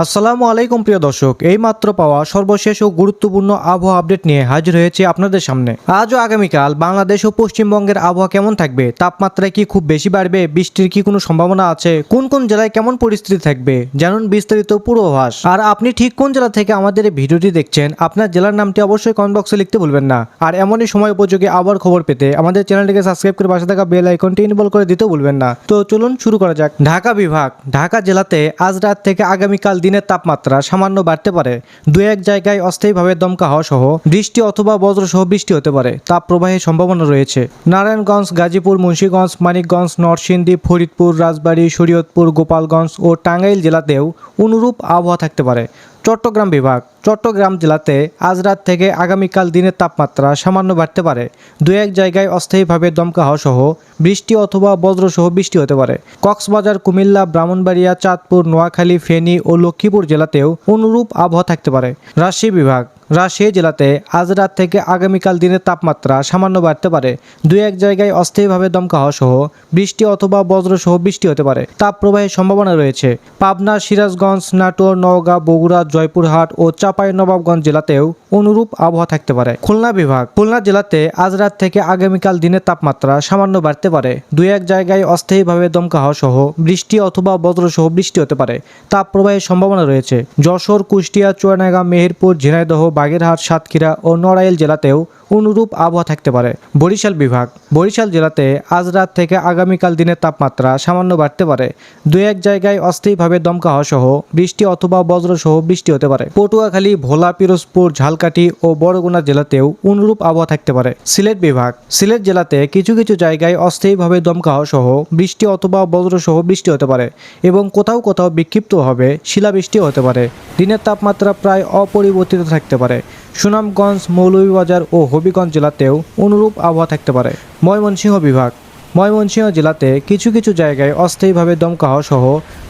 আসসালামু আলাইকুম প্রিয় দর্শক, এই মাত্র পাওয়া সর্বশেষ ও গুরুত্বপূর্ণ আবহাওয়া আপডেট নিয়ে হাজির হয়েছে আপনাদের সামনে। আজ ও আগামীকাল বাংলাদেশ ও পশ্চিমবঙ্গের আবহাওয়া কেমন থাকবে, তাপমাত্রা কি খুব বেশি বাড়বে, বৃষ্টির কি কোনো সম্ভাবনা আছে, কোন কোন জেলায় কেমন পরিস্থিতি থাকবে, জানুন বিস্তারিত পূর্বাভাস। আর আপনি ঠিক কোন জেলা থেকে আমাদের এই ভিডিওটি দেখছেন, আপনার জেলার নামটি অবশ্যই কমেন্ট বক্সে লিখতে ভুলবেন না। আর এমনই সময় উপযোগী আবহাওয়ার খবর পেতে আমাদের চ্যানেলটিকে সাবস্ক্রাইব করে পাশে থাকা বেল আইকনটি ইনেবল করে দিতে ভুলবেন না। তো চলুন শুরু করা যাক। ঢাকা বিভাগ। ঢাকা জেলাতে আজ রাত থেকে আগামীকাল দিনের তাপমাত্রা সামান্য বাড়তে পারে। দু এক জায়গায় অস্থায়ীভাবে দমকা হওয়া সহ বৃষ্টি অথবা বজ্রসহ বৃষ্টি হতে পারে। তাপ প্রবাহের সম্ভাবনা রয়েছে। নারায়ণগঞ্জ, গাজীপুর, মুন্সিগঞ্জ, মানিকগঞ্জ, নরসিংদী, ফরিদপুর, রাজবাড়ী, শরীয়তপুর, গোপালগঞ্জ ও টাঙ্গাইল জেলাতেও অনুরূপ আবহাওয়া থাকতে পারে। চট্টগ্রাম বিভাগ। চট্টগ্রাম জেলাতে আজ রাত থেকে আগামীকাল দিনের তাপমাত্রা সামান্য বাড়তে পারে। দু এক জায়গায় অস্থায়ীভাবে দমকা হওয়া সহ বৃষ্টি অথবা বজ্রসহ বৃষ্টি হতে পারে। কক্সবাজার, কুমিল্লা, ব্রাহ্মণবাড়িয়া, চাঁদপুর, নোয়াখালী, ফেনী ও লক্ষ্মীপুর জেলাতেও অনুরূপ আবহাওয়া থাকতে পারে। রাজশাহী বিভাগ। রাজশাহী জেলাতে আজ রাত থেকে আগামীকাল দিনের তাপমাত্রা সামান্য বাড়তে পারে। দু এক জায়গায় অস্থায়ীভাবে দমকা হওয়া সহ বৃষ্টি অথবা বজ্রসহ বৃষ্টি হতে পারে। তাপ প্রবাহের সম্ভাবনা রয়েছে। পাবনা, সিরাজগঞ্জ, নাটোর, নওগাঁ, বগুড়া, জয়পুরহাট ও চাঁপাইনবাবগঞ্জ জেলাতেও অনুরূপ আবহাওয়া থাকতে পারে। খুলনা বিভাগ। খুলনা জেলাতে আজ রাত থেকে আগামীকাল দিনের তাপমাত্রা সামান্য বাড়তে পারে। দু এক জায়গায় অস্থায়ীভাবে দমকা হওয়া সহ বৃষ্টি অথবা বজ্রসহ বৃষ্টি হতে পারে। তাপ প্রবাহের সম্ভাবনা রয়েছে। যশোর, কুষ্টিয়া, চুয়াডাঙ্গা, মেহেরপুর, ঝিনাইদহ, বাগেরহাট, সাতক্ষীরা ও নড়াইল জেলাতেও অনুরূপ আবহাওয়া থাকতে পারে। বরিশাল বিভাগ। বরিশাল জেলাতে আজ রাত থেকে আগামীকাল দিনের তাপমাত্রা সামান্য বাড়তে পারে। দু এক জায়গায় অস্থায়ীভাবে দমকা হওয়া সহ বৃষ্টি অথবা বজ্রসহ বৃষ্টি হতে পারে। পটুয়াখালী, ভোলা, পিরোজপুর, ঝালকাঠি ও বরগুনা জেলাতেও অনুরূপ আবহাওয়া থাকতে পারে। সিলেট বিভাগ। সিলেট জেলাতে কিছু কিছু জায়গায় অস্থায়ীভাবে দমকা হওয়া সহ বৃষ্টি অথবা বজ্রসহ বৃষ্টি হতে পারে এবং কোথাও কোথাও বিক্ষিপ্তভাবে শিলাবৃষ্টি হতে পারে। দিনের তাপমাত্রা প্রায় অপরিবর্তিত থাকতে পারে। সুনামগঞ্জ, মৌলভীবাজার ও হবিগঞ্জ জেলাতেও অনুরূপ আবহাওয়া থাকতে পারে। ময়মনসিংহ বিভাগ। ময়মনসিংহ জেলাতে কিছু কিছু জায়গায় অস্থায়ীভাবে দমকা হওয়া সহ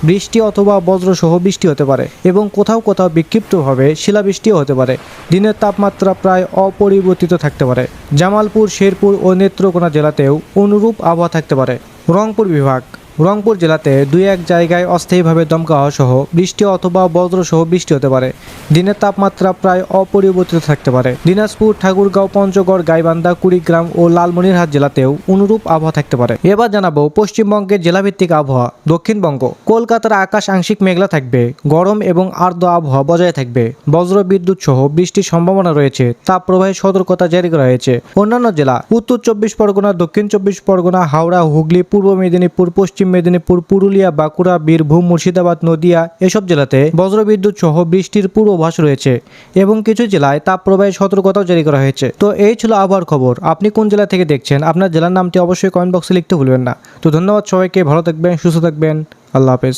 বৃষ্টি অথবা বজ্রসহ বৃষ্টি হতে পারে এবং কোথাও কোথাও বিক্ষিপ্তভাবে শিলাবৃষ্টিও হতে পারে। দিনের তাপমাত্রা প্রায় অপরিবর্তিত থাকতে পারে। জামালপুর, শেরপুর ও নেত্রকোনা জেলাতেও অনুরূপ আবহাওয়া থাকতে পারে। রংপুর বিভাগ। রংপুর জেলাতে দুই এক জায়গায় অস্থায়ীভাবে দমকা হওয়া সহ বৃষ্টি অথবা বজ্রসহ বৃষ্টি হতে পারে। দিনের তাপমাত্রা প্রায় অপরিবর্তিত থাকতে পারে। দিনাজপুর, ঠাকুরগাঁও, পঞ্চগড়, গাইবান্ধা, কুড়িগ্রাম ও লালমনিরহাট জেলাতেও অনুরূপ আবহাওয়া থাকতে পারে। এবার জানাবো পশ্চিমবঙ্গের জেলাভিত্তিক আবহাওয়া। দক্ষিণবঙ্গ। কলকাতার আকাশ আংশিক মেঘলা থাকবে। গরম এবং আর্দ্র আবহাওয়া বজায় থাকবে। বজ্র বিদ্যুৎ সহ বৃষ্টির সম্ভাবনা রয়েছে। তাপ প্রবাহের সতর্কতা জারি করা হয়েছে। অন্যান্য জেলা: উত্তর চব্বিশ পরগনা, দক্ষিণ চব্বিশ পরগনা, হাওড়া, হুগলি, পূর্ব মেদিনীপুর, পশ্চিম মেদিনীপুর, পুরুলিয়া, বাঁকুড়া, বীরভূম, মুর্শিদাবাদ, নদিয়া এসব জেলাতে বজ্রবিদ্যুৎ সহ বৃষ্টির পূর্বাভাস রয়েছে এবং কিছু জেলায় তাপপ্রবাহের সতর্কতাও জারি করা হয়েছে। তো এই ছিল আবহাওয়ার খবর। আপনি কোন জেলা থেকে দেখছেন, আপনার জেলার নামটি অবশ্যই কমেন্ট বক্সে লিখতে ভুলবেন না। তো ধন্যবাদ সবাইকে, ভালো থাকবেন, সুস্থ থাকবেন, আল্লাহ হাফেজ।